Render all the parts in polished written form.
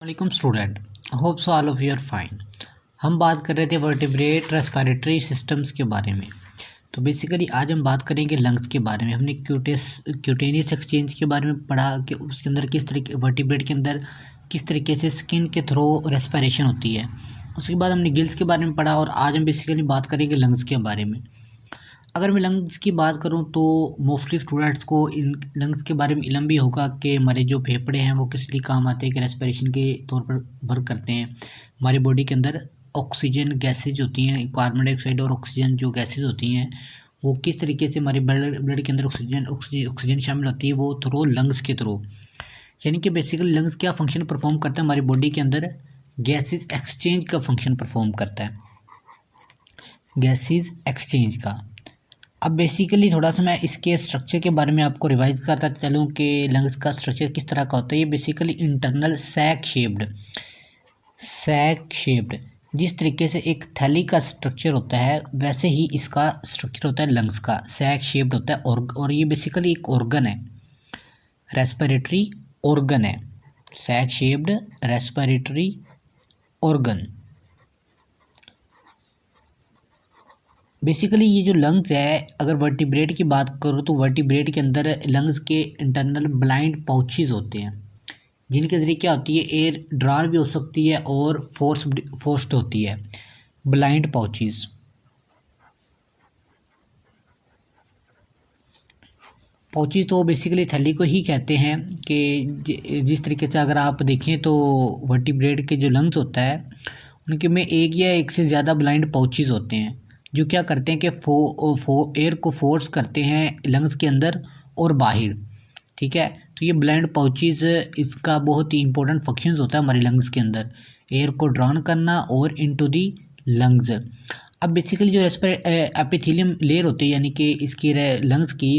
वालेकुम student, hope so all of you are fine. हम बात कर रहे थे वर्टिब्रेट रेस्पिरेटरी सिस्टम्स के बारे में। तो बेसिकली आज हम बात करेंगे लंग्स के बारे में। हमने क्यूटेनियस एक्सचेंज के बारे में पढ़ा कि उसके अंदर किस तरीके वर्टिब्रेट के अंदर किस तरीके से स्किन के थ्रू रेस्पिरेशन होती है। उसके बाद हमने गिल्स के बारे में पढ़ा और आज हम बेसिकली बात करेंगे लंग्स के बारे में। अगर मैं लंग्स की बात करूं तो मोस्टली स्टूडेंट्स को इन लंग्स के बारे में इल्म भी होगा कि हमारे जो फेफड़े हैं वो किस लिए काम आते हैं, कि रेस्पिरेशन के तौर पर वर्क करते हैं। हमारी बॉडी के अंदर ऑक्सीजन गैसेज होती हैं, कार्बन डाइऑक्साइड और ऑक्सीजन जो गैसेज होती हैं वो किस तरीके से हमारे ब्लड के अंदर ऑक्सीजन शामिल होती है, वो थ्रू लंग्स के थ्रू। यानी कि बेसिकली लंग्स क्या फंक्शन परफॉर्म करता है हमारी बॉडी के अंदर, गैसेज एक्सचेंज का फंक्शन परफॉर्म करता है, गैसेज एक्सचेंज का। अब बेसिकली थोड़ा सा मैं इसके स्ट्रक्चर के बारे में आपको रिवाइज करता चलूँ कि लंग्स का स्ट्रक्चर किस तरह का होता है। ये बेसिकली इंटरनल सैक शेप्ड जिस तरीके से एक थैली का स्ट्रक्चर होता है वैसे ही इसका स्ट्रक्चर होता है लंग्स का, सैक शेप्ड होता है। और ये बेसिकली एक ऑर्गन है, रेस्पिरेटरी ऑर्गन है, sac shaped respiratory organ. Basically ये जो लंग्स है, अगर वर्टिब्रेट की बात करो तो वर्टिब्रेट के अंदर लंग्स के इंटरनल ब्लाइंड पाउचेस होते हैं जिनके ज़रिए क्या होती है, एयर ड्रॉन भी हो सकती है और फोर्स्ड होती है। ब्लाइंड पाउचेस, तो बेसिकली थैली को ही कहते हैं कि जिस तरीके से अगर आप देखें तो वर्टिब्रेट के जो लंग्स होता है उनके में एक या एक से ज़्यादा ब्लाइंड पाउचेस होते हैं जो क्या करते हैं कि एयर को फोर्स करते हैं लंग्स के अंदर और बाहर। ठीक है, तो ये ब्लाइंड पाउचेस इसका बहुत ही इंपॉर्टेंट फंक्शंस होता है हमारे लंग्स के अंदर, एयर को ड्रॉन करना और इनटू दी लंग्स। अब बेसिकली जो एपिथेलियम लेयर होती है, यानी कि इसकी लंग्स की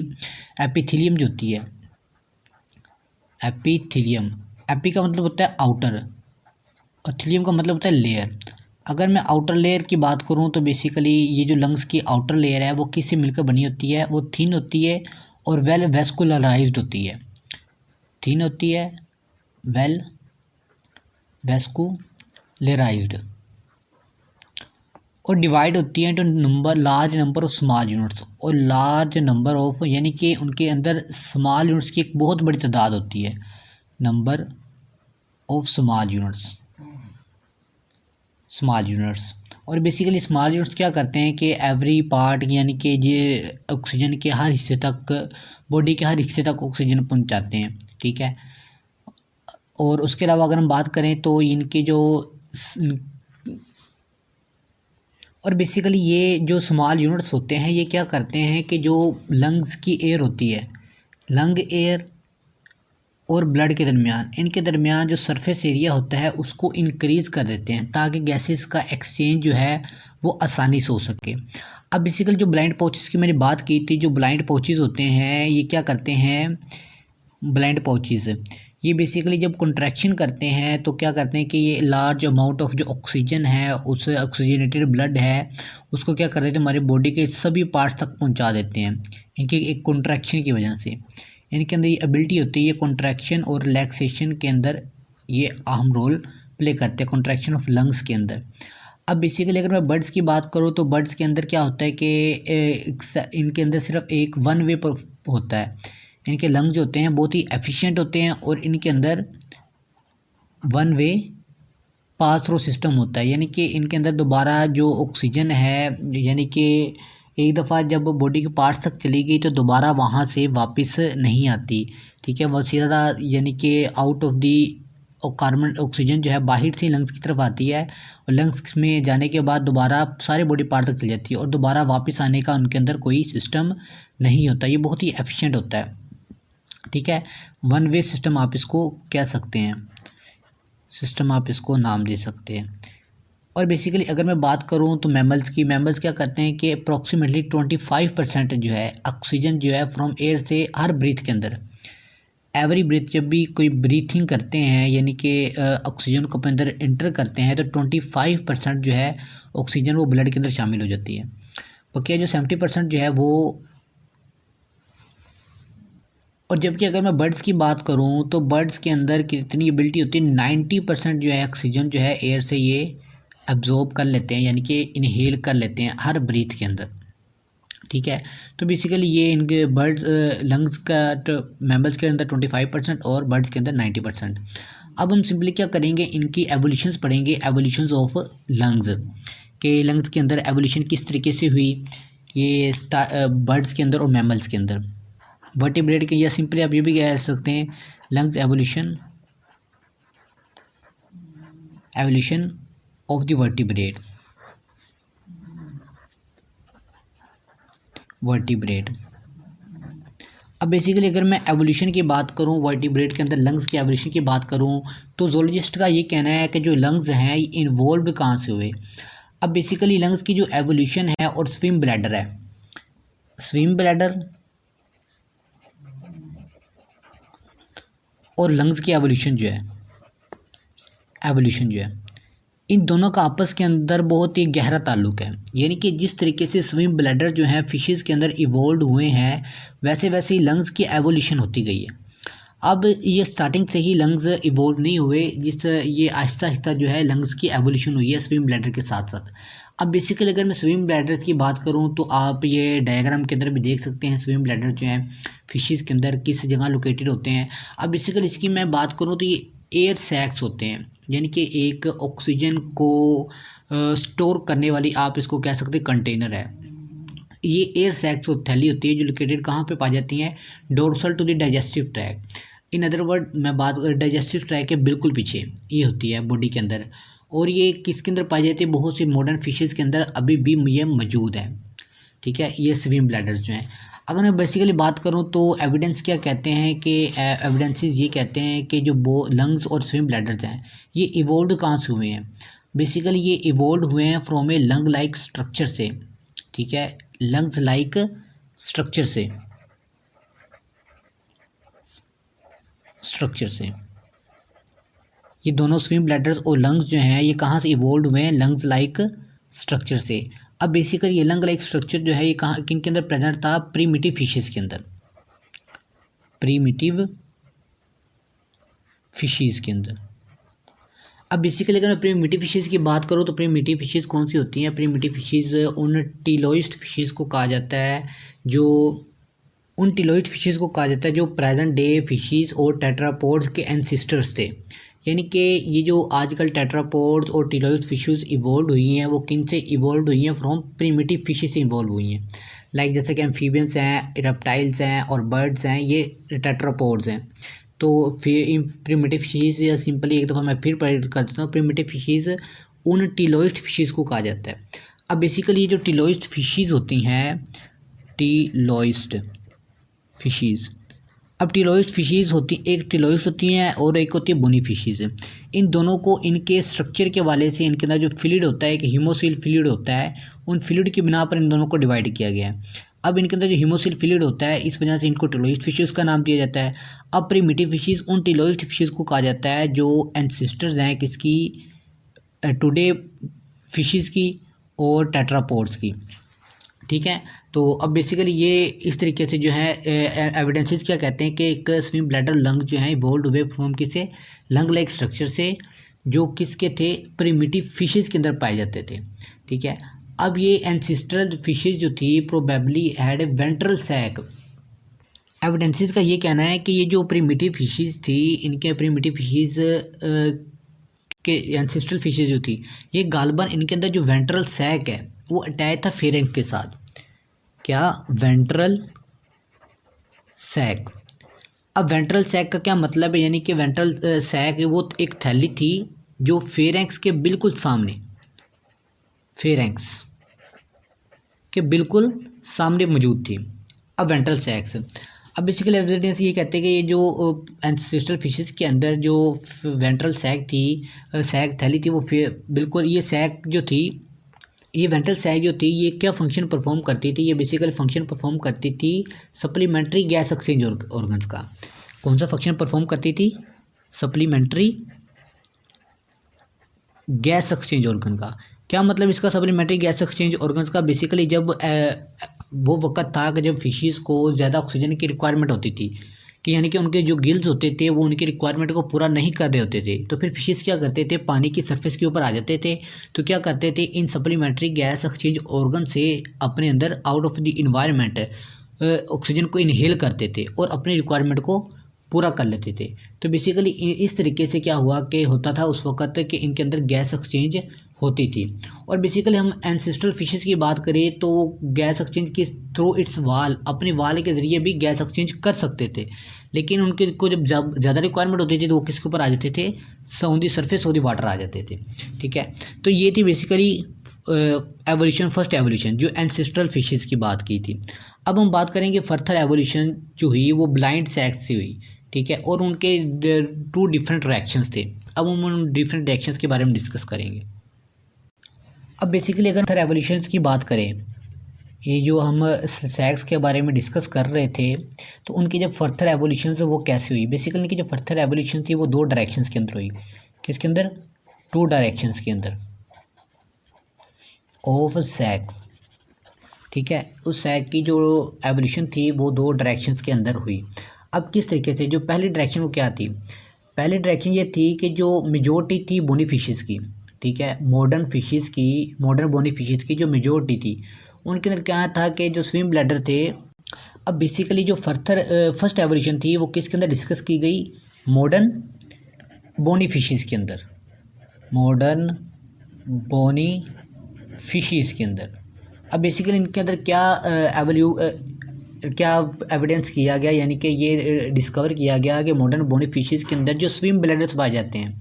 एपिथेलियम जो होती है, एपिथेलियम, एपी का मतलब होता है आउटर और थीलियम का मतलब होता है लेयर। अगर मैं आउटर लेयर की बात करूं तो बेसिकली ये जो लंग्स की आउटर लेयर है वो किससे मिलकर बनी होती है, वो थिन होती है और वेल वेस्कुलराइज्ड होती है, थिन होती है, वेल वेस्कुलराइज्ड और डिवाइड होती है to large number of small units, और लार्ज नंबर ऑफ यानी कि उनके अंदर स्मॉल यूनिट्स की एक बहुत बड़ी तादाद होती है, नंबर ऑफ स्मॉल यूनिट्स। और बेसिकली स्मॉल यूनिट्स क्या करते हैं कि एवरी पार्ट यानी कि ये ऑक्सीजन के हर हिस्से तक, बॉडी के हर हिस्से तक ऑक्सीजन पहुंचाते हैं। ठीक है, और उसके अलावा अगर हम बात करें तो इनके जो और बेसिकली ये जो स्मॉल यूनिट्स होते हैं ये क्या करते हैं कि जो लंग्स की एयर होती है, लंग एयर और ब्लड के दरमियान, इनके दरमियान जो सरफेस एरिया होता है उसको इंक्रीज़ कर देते हैं ताकि गैसेस का एक्सचेंज जो है वो आसानी से हो सके। अब बेसिकली जो ब्लाइंड पाउचेस की मैंने बात की थी, जो ब्लाइंड पाउचेस होते हैं ये क्या करते हैं, ब्लाइंड पाउचेस ये बेसिकली जब कंट्रैक्शन करते हैं तो क्या करते हैं कि ये लार्ज अमाउंट ऑफ जो ऑक्सीजन है, उस ऑक्सीजनेटेड ब्लड है उसको क्या कर देते हैं, हमारी बॉडी के सभी पार्ट्स तक पहुंचा देते हैं इनकी एक कंट्रैक्शन की वजह से। इनके अंदर ये एबिलिटी होती है, ये कॉन्ट्रैक्शन और रिलैक्सेशन के अंदर ये अहम रोल प्ले करते हैं, कॉन्ट्रैक्शन ऑफ लंग्स के अंदर। अब बेसिकली अगर मैं बर्ड्स की बात करूँ तो बर्ड्स के अंदर क्या होता है कि इनके अंदर सिर्फ एक वन वे होता है, इनके लंग्स जो होते हैं बहुत ही एफिशिएंट होते हैं और इनके अंदर one way pass through system होता है, यानी कि इनके अंदर दोबारा जो ऑक्सीजन है, यानी कि एक दफ़ा जब बॉडी के पार्ट्स तक चली गई तो दोबारा वहाँ से वापस नहीं आती। ठीक है, वो सीधा यानी कि out of the carbon oxygen जो है बाहर से लंग्स की तरफ आती है और लंग्स में जाने के बाद दोबारा सारे बॉडी पार्ट तक चली जाती है और दोबारा वापस आने का उनके अंदर कोई सिस्टम नहीं होता। ये बहुत ही एफिशिएंट होता है। ठीक है, वन वे सिस्टम आप इसको कह सकते हैं, सिस्टम आप इसको नाम दे सकते हैं। और बेसिकली अगर मैं बात करूं तो मैमल्स की, मैमल्स क्या करते हैं कि अप्रॉक्सीमेटली 25% जो है ऑक्सीजन जो है फ्रॉम एयर से हर ब्रीथ के अंदर, एवरी ब्रीथ जब भी कोई ब्रीथिंग करते हैं यानी कि ऑक्सीजन को अपने अंदर इंटर करते हैं तो 25% जो है ऑक्सीजन वो ब्लड के अंदर शामिल हो जाती है। बाकी जो 70% जो है वो और जबकि अगर मैं बर्ड्स की बात करूँ तो बर्ड्स के अंदर कितनी एबिलिटी होती है, 90% जो है ऑक्सीजन जो है एयर से ये एब्जॉर्ब कर लेते हैं, यानी कि इनहेल कर लेते हैं हर ब्रीथ के अंदर। ठीक है, तो बेसिकली ये इनके बर्ड्स लंग्स का मैमल्स के अंदर 25% और बर्ड्स के अंदर 90%। अब हम सिंपली क्या करेंगे, इनकी एवोल्यूशंस पढ़ेंगे, एवोल्यूशंस ऑफ लंग्स के लंग्स के अंदर एवोल्यूशन किस तरीके से हुई ये बर्ड्स के अंदर और मैमल्स के अंदर, वर्टिब्रेट के, या सिंपली आप ये भी कह सकते हैं lungs evolution, evolution of the vertebrate. अब बेसिकली अगर मैं एवोल्यूशन की बात करूं, वर्टिब्रेट के अंदर लंग्स की एवोल्यूशन की बात करूं, तो जोलॉजिस्ट का ये कहना है कि जो लंग्स हैं ये इन्वॉल्व कहाँ से हुए। अब बेसिकली लंग्स की जो एवोल्यूशन है और स्विम ब्लैडर है, स्विम ब्लैडर और लंग्स की एवोल्यूशन जो है, इन दोनों का आपस के अंदर बहुत ही गहरा ताल्लुक है। यानी कि जिस तरीके से स्विम ब्लैडर जो है फिशेस के अंदर इवोल्व हुए हैं, वैसे वैसे ही लंग्स की एवोल्यूशन होती गई है। अब ये स्टार्टिंग से ही लंग्स इवोल्व नहीं हुए, ये आहिस्ता आहिस्ता जो है लंग्स की एवोल्यूशन हुई है स्विम ब्लैडर के साथ साथ। अब बेसिकली अगर मैं स्विम ब्लैडर की बात करूँ तो आप ये डायग्राम के अंदर भी देख सकते हैं स्विम ब्लैडर जो है फिशेस के अंदर किस जगह लोकेटेड होते हैं। अब बेसिकली इसकी मैं बात करूँ तो ये एयर सैक्स होते हैं, यानी कि एक ऑक्सीजन को स्टोर करने वाली आप इसको कह सकते हैं कंटेनर है। ये एयर सैक्स थैली होती है जो लोकेटेड कहाँ पे पाई जाती हैं, dorsal to the digestive tract. In other word मैं बात डाइजेस्टिव ट्रैक के बिल्कुल पीछे ये होती है बॉडी के अंदर, और ये किसके अंदर पाई जाती है, बहुत सी मॉडर्न फिशेस के अंदर अभी भी ये मौजूद है। ठीक है, ये स्विम ब्लैडर्स जो हैं। अगर मैं बेसिकली बात करूं तो एविडेंस क्या कहते हैं कि एविडेंसेस ये कहते हैं कि जो लंग्स और स्विम ब्लैडर्स हैं ये इवोल्व कहाँ से हुए हैं। बेसिकली ये इवोल्व हुए हैं from A lung like structure से। ठीक है, लंग्स लाइक स्ट्रक्चर से ये दोनों स्विम ब्लैडर्स और लंग्स जो हैं ये कहाँ से इवोल्व हुए हैं, लंग्स लाइक स्ट्रक्चर से। अब बेसिकली ये लंग लाइक स्ट्रक्चर जो है ये कहाँ किन के अंदर प्रेजेंट था, प्रीमिटिव फिशेस के अंदर, प्रीमिटिव फिशेस के अंदर। अब बेसिकली अगर मैं प्रीमिटिव फिशेस की बात करूँ तो प्रीमिटिव फिशेस कौन सी होती हैं, प्रीमिटिव फिशेस उन टिलोइस्ट फिशेस को कहा जाता है जो प्रेजेंट डे फिशेस और टेट्रापोड्स के एंसिस्टर्स थे। यानी कि ये जो आजकल टेट्रापोड्स और टिलोइड फिशेस इवोल्व हुई हैं वो किन से इवोल्व हुई हैं, फ्रॉम प्रीमिटिव फिशेस से इवोल्व हुई हैं। लाइक जैसे कि एम्फीबियंस हैं, रेप्टाइल्स हैं और बर्ड्स हैं, ये टेट्रापोड्स हैं। तो फिर प्रीमिटिव फिशेस, या सिंपली एक दफ़ा मैं फिर पढ़ कर देता हूँ, प्रीमिटिव फिशेस उन टिलोइड फिशेस को कहा जाता है। अब बेसिकली ये जो टिलोइड फिशेस होती हैं, टिलोइड फिशेस, अब टिलोइड फिशेस एक टिलोइड होती हैं और एक होती है बोनी फिशेस। इन दोनों को इनके स्ट्रक्चर के वाले से इनके अंदर जो फ्लूइड होता है, एक हीमोसिल फ्लूइड होता है, उन फ्लूइड की बिना पर इन दोनों को डिवाइड किया गया है। अब इनके अंदर जो हीमोसिल फ्लूइड होता है इस वजह से इनको टिलोइड फिशेस का नाम दिया जाता है। अब प्रीमिटिव फिशेस उन टिलोइड फिशेस को कहा जाता है जो एंसिस्टर्स हैं किसकी, टुडे फिशेस की और टेट्रापोड्स की। ठीक है, तो अब बेसिकली ये इस तरीके से जो है एविडेंसेस क्या कहते हैं कि एक स्विम ब्लैडर लंग्स जो है इवोल्व हुए फ्रॉम किसे, लंग लाइक स्ट्रक्चर से, जो किसके थे, प्रीमिटिव फिशेस के अंदर पाए जाते थे। ठीक है, अब ये एंसिस्ट्रल फिशेस जो थी probably had a ventral sac. Evidences का ये कहना है कि ये जो प्रीमिटिव फिशेस थी, इनके प्रीमिटिव फिशेस के एंसिस्ट्रल फिशेस जो थी ये गालबन इनके अंदर जो वेंट्रल सैक है वो अटैच था फेरेंक्स के साथ। क्या, वेंट्रल सैक। अब वेंट्रल सैक का क्या मतलब है, यानी कि वेंट्रल सैक वो एक थैली थी जो फेरेंक्स के बिल्कुल सामने, फेरेंक्स के बिल्कुल सामने मौजूद थी। अब वेंट्रल सैक्स, अब बेसिकली एविडेंस ये कहते हैं कि ये जो एंसेस्ट्रल फिशेस के अंदर जो वेंट्रल सैक थी, सैक थैली थी, वो बिल्कुल ये सैक जो थी, ये वेंट्रल सैक जो थी ये क्या फंक्शन परफॉर्म करती थी, ये बेसिकली फंक्शन परफॉर्म करती थी सप्लीमेंट्री गैस एक्सचेंज ऑर्गन्स का। कौन सा फंक्शन परफॉर्म करती थी, सप्लीमेंट्री गैस एक्सचेंज ऑर्गन का। क्या मतलब इसका, सप्लीमेंट्री गैस एक्सचेंज ऑर्गन्स का, बेसिकली जब वो वक्त था कि जब फिशेस को ज़्यादा ऑक्सीजन की रिक्वायरमेंट होती थी, कि यानी कि उनके जो गिल्स होते थे वो उनकी रिक्वायरमेंट को पूरा नहीं कर रहे होते थे, तो फिर फिशेस क्या करते थे, पानी की सरफेस के ऊपर आ जाते थे। तो क्या करते थे, इन सप्लीमेंट्री गैस एक्सचेंज ऑर्गन से अपने अंदर out of the environment oxygen को इनहेल करते थे और अपनी रिक्वायरमेंट को पूरा कर लेते थे। तो बेसिकली इस तरीके से क्या हुआ कि होता था उस वक्त कि इनके अंदर गैस एक्सचेंज होती थी। और बेसिकली हम एंसेस्ट्रल फिशेस की बात करें तो गैस एक्सचेंज के थ्रू इट्स वाल, अपने वाल के ज़रिए भी गैस एक्सचेंज कर सकते थे, लेकिन उनके को जब ज़्यादा रिक्वायरमेंट होती थी तो वो किसके ऊपर आ जाते थे, on the surface of the water आ जाते थे। ठीक है, तो ये थी बेसिकली एवोल्यूशन, फर्स्ट एवोल्यूशन जो एंसेस्ट्रल फिशेस की बात की थी। अब हम बात करेंगे फर्दर एवोल्यूशन जो हुई वो ब्लाइंड सैक्स से हुई। ठीक है, और उनके 2 डिफरेंट रिएक्शंस थे। अब हम उन डिफरेंट रिएक्शंस के बारे में डिस्कस करेंगे। अब बेसिकली अगर एवोल्यूशन की बात करें, ये जो हम सैक्स के बारे में डिस्कस कर रहे थे, तो उनकी जब फर्दर एवोल्यूशन वो कैसे हुई। बेसिकली उनकी जो फर्दर एवोल्यूशन थी वो 2 डायरेक्शंस के अंदर हुई। किसके अंदर, 2 डायरेक्शंस के अंदर ऑफ सैक। ठीक है, उस सैक की जो एवोल्यूशन थी वो 2 डायरेक्शंस के अंदर हुई। अब किस तरीके से, जो पहली डायरेक्शन वो क्या थी, पहली डायरेक्शन ये थी कि जो मेजॉरिटी थी बोनी फिशेस की, ठीक है, मॉडर्न फिशेस की, मॉडर्न बोनी फिशेस की जो मेजॉरिटी थी उनके अंदर क्या था कि जो स्विम ब्लैडर थे। अब बेसिकली जो फर्स्ट एवोल्यूशन थी वो किसके अंदर डिस्कस की गई, मॉडर्न बोनी फिशेस के अंदर, मॉडर्न बोनी फिशेस के अंदर। अब बेसिकली इनके अंदर क्या एविडेंस किया गया, यानी कि ये डिस्कवर किया गया कि मॉडर्न बोनी फिशेस के अंदर जो स्विम ब्लैडर्स पाए जाते हैं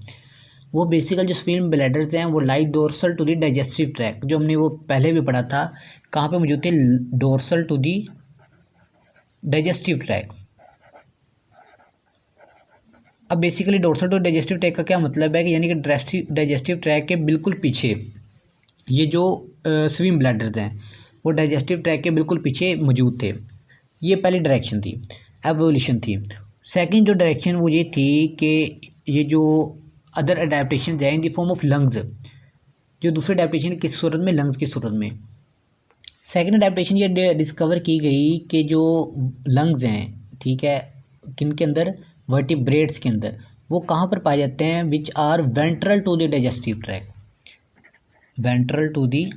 वो बेसिकल जो स्विम ब्लैडर्स हैं वो lie dorsal to the digestive tract, जो हमने वो पहले भी पढ़ा था, कहाँ पे मौजूद थे, dorsal to the digestive tract. अब basically dorsal to digestive tract का क्या मतलब है कि यानी कि डाइजेस्टिव ट्रैक के बिल्कुल पीछे ये जो स्विम ब्लैडर्स हैं वो डाइजेस्टिव ट्रैक के बिल्कुल पीछे मौजूद थे। ये पहली डायरेक्शन थी, एवोल्यूशन थी। सेकंड जो डायरेक्शन वो ये थी कि ये जो अदर अडेप्टेशन है in the form of lungs, जो दूसरी अडेप्टेशन किस सूरत में, लंग्स की सूरत में। सेकंड अडेप्टेशन ये डिस्कवर की गई कि जो लंग्स हैं, ठीक है, किन के अंदर, वर्टिब्रेट्स के अंदर, वो कहाँ पर पाए जाते हैं, which are ventral to the digestive tract, ventral to the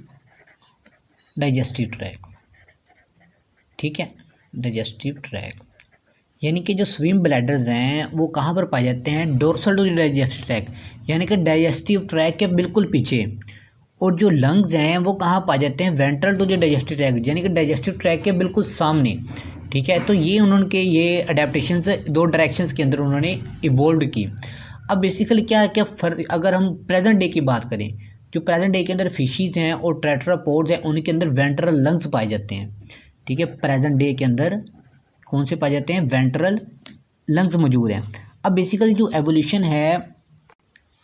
digestive tract. ठीक है, डाइजेस्टिव ट्रैक, यानी कि जो स्विम ब्लैडर्स हैं वो कहाँ पर पाए जाते हैं, dorsal to the digestive tract, यानी कि डाइजेस्टिव ट्रैक के बिल्कुल पीछे। और जो लंग्स हैं वो कहाँ पाए जाते हैं, ventral to the digestive tract, यानी कि डाइजेस्टिव ट्रैक के बिल्कुल सामने। ठीक है, तो ये उन्होंने ये अडेप्टेशंस 2 डायरेक्शंस के अंदर उन्होंने इवोल्व की। अब बेसिकली क्या क्या फर्क, अगर हम प्रेजेंट डे की बात करें, जो प्रेजेंट डे के अंदर फिशीज हैं और टेट्रापोड्स हैं उनके अंदर वेंट्रल लंग्स पाए जाते हैं। ठीक है, प्रेजेंट डे के अंदर कौन से पाए जाते हैं, वेंट्रल लंग्स मौजूद हैं। अब बेसिकली जो एवोल्यूशन है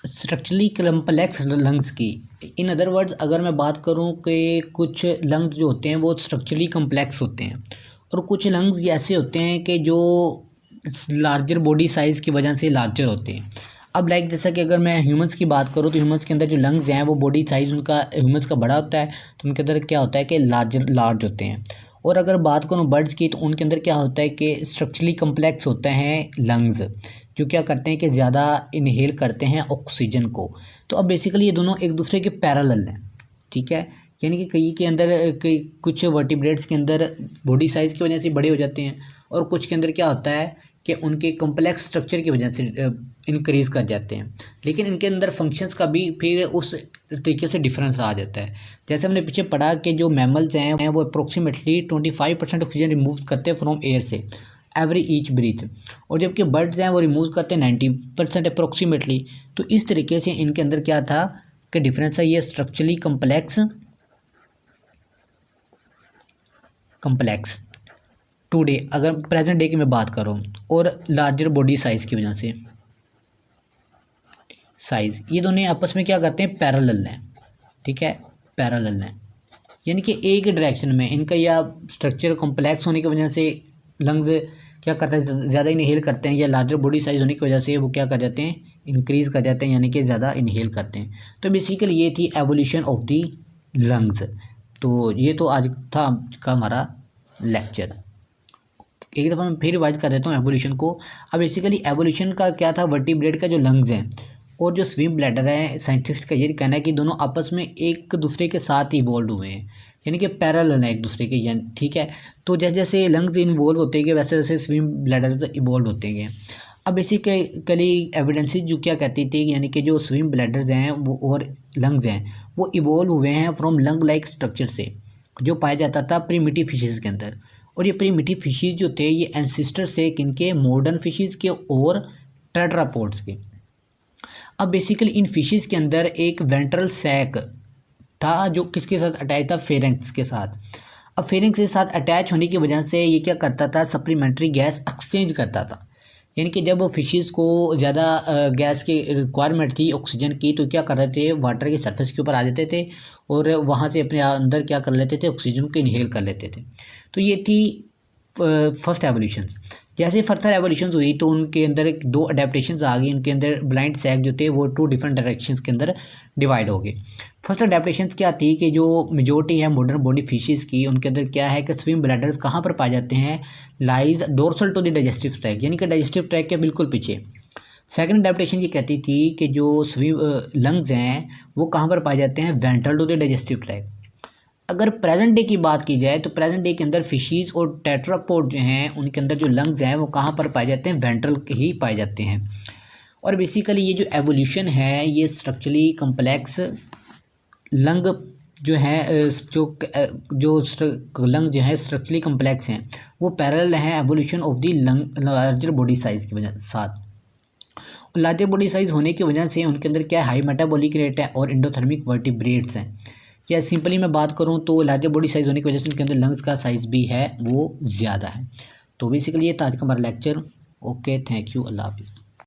स्ट्रक्चरली कम्प्लेक्स लंग्स की, इन अदर वर्ड्स अगर मैं बात करूं कि कुछ लंग्स जो होते हैं वो स्ट्रक्चरली कम्प्लेक्स होते हैं और कुछ लंग्स ऐसे होते हैं कि जो लार्जर बॉडी साइज़ की वजह से लार्जर होते हैं। अब लाइक जैसा कि अगर मैं ह्यूमंस की बात करूँ तो ह्यूमंस के अंदर जो लंग्स हैं वो बॉडी साइज़ उनका ह्यूमंस का बड़ा होता है, तो उनके अंदर क्या होता है कि लार्ज होते हैं। और अगर बात करूँ बर्ड्स की तो उनके अंदर क्या होता है कि स्ट्रक्चरली कम्प्लेक्स होते हैं लंग्स, जो क्या करते हैं कि ज़्यादा इनहेल करते हैं ऑक्सीजन को। तो अब बेसिकली ये दोनों एक दूसरे के पैरेलल हैं। ठीक है, यानी कि कई के अंदर कई कुछ वर्टिब्रेट्स के अंदर बॉडी साइज़ की वजह से बड़े हो जाते हैं और कुछ के अंदर क्या होता है कि उनके कम्प्लेक्स स्ट्रक्चर की वजह से इंक्रीज़ कर जाते हैं, लेकिन इनके अंदर फंक्शंस का भी फिर उस तरीके से डिफरेंस आ जाता है। जैसे हमने पीछे पढ़ा कि जो मैमल्स हैं वो अप्रोक्सीमेटली 25% ऑक्सीजन रिमूव करते हैं फ्रॉम एयर से एवरी ईच ब्रीथ, और जबकि बर्ड्स हैं वो रिमूव करते हैं 90% अप्रोक्सीमेटली। तो इस तरीके से इनके अंदर क्या था कि डिफरेंस है, ये स्ट्रक्चरली कम्प्लेक्स टुडे, अगर प्रेजेंट डे की मैं बात करूँ, और लार्जर बॉडी साइज़ की वजह से साइज़, ये दोनों आपस में क्या करते हैं, पैरेलल हैं। ठीक है, पैरेलल हैं, यानी कि एक ही डायरेक्शन में इनका या स्ट्रक्चर कॉम्प्लेक्स होने की वजह से लंग्स क्या करते हैं, ज़्यादा इनहेल करते हैं, या लार्जर बॉडी साइज़ होने की वजह से वो क्या कर जाते हैं, इंक्रीज़ कर जाते हैं, यानी कि ज़्यादा इनहेल करते हैं। तो बेसिकली ये थी एवोल्यूशन ऑफ दी लंग्स। तो ये तो आज था का हमारा लेक्चर। एक दफ़ा मैं फिर रिवाइज कर देता हूँ एवोल्यूशन को। अब बेसिकली एवोल्यूशन का क्या था, वर्टिब्रेट का जो लंग्स हैं और जो स्विम ब्लैडर है, साइंटिस्ट का ये कहना है कि दोनों आपस में एक दूसरे के साथ इवॉल्व हुए हैं, यानी कि पैरेलल है एक दूसरे के, यानी ठीक है। तो जैसे जैसे लंग्स इन्वॉल्व होते गए वैसे वैसे स्विम ब्लैडर्स इवॉल्व होते गए। अब बेसिकली एविडेंसेस जो क्या कहती थी, यानी कि जो स्विम ब्लैडर्स हैं वो और लंग्स हैं वो इवॉल्व हुए हैं फ्रॉम लंग लाइक स्ट्रक्चर से, जो पाया जाता था प्रीमिटिव फिशेज़ के अंदर। और ये प्रीमिटिव फिशेज़ जो थे ये एंसिस्टर्स से किनके, मॉडर्न फिशेज़ के और टेट्रापोड्स के। अब बेसिकली इन फिशेस के अंदर एक वेंट्रल सैक था जो किसके साथ अटैच था, फेरेंक्स के साथ। अब फेरेंक्स के साथ अटैच होने की वजह से ये क्या करता था, सप्लीमेंट्री गैस एक्सचेंज करता था, यानी कि जब फिशेस को ज़्यादा गैस की रिक्वायरमेंट थी ऑक्सीजन की, तो क्या कर रहे थे, वाटर के सरफेस के ऊपर आ जाते थे और वहाँ से अपने अंदर क्या कर लेते थे, ऑक्सीजन को इनहेल कर लेते थे। तो ये थी फर्स्ट एवोल्यूशन। जैसे फर्दर एवोल्यूशन हुई तो उनके अंदर एक दो अडेप्टेशंस आ गई, उनके अंदर ब्लाइंड सैक जो थे वो 2 डिफरेंट डायरेक्शंस के अंदर डिवाइड हो गए। फर्स्ट अडेप्टेशंस क्या थी कि जो मेजोरिटी है मॉडर्न बॉडी फिशेस की, उनके अंदर क्या है कि स्विम ब्लैडर्स कहाँ पर पाए जाते हैं, lies dorsal to the digestive tract, यानी कि डाइजेस्टिव ट्रैक के बिल्कुल पीछे। सेकंड अडेप्टेशन ये कहती थी कि जो स्विम लंग्स हैं वो कहाँ पर पाए जाते हैं, ventral to the digestive tract. अगर प्रेजेंट डे की बात की जाए तो प्रेजेंट डे के अंदर फिशीज़ और टेट्रापोड जो हैं उनके अंदर जो लंग्स हैं वो कहाँ पर पाए जाते हैं, वेंट्रल ही पाए जाते हैं। और बेसिकली ये जो एवोल्यूशन है ये स्ट्रक्चरली कम्प्लेक्स लंग जो है जो लंग जो है स्ट्रक्चरली कम्प्लेक्स हैं वो पैरेलल हैं evolution of the lung larger body size की वजह साथ। लार्जर बॉडी साइज़ होने की वजह से उनके अंदर क्या हाई मेटाबॉलिक रेट है और एंडोथर्मिक वर्टिब्रेट्स हैं। या सिंपली मैं बात करूँ तो लार्जर बॉडी साइज़ होने की वजह से उनके अंदर लंग्स का साइज़ भी है वो ज़्यादा है। तो बेसिकली ये था आज का हमारा लेक्चर। ओके, थैंक यू, अल्लाह हाफिज़।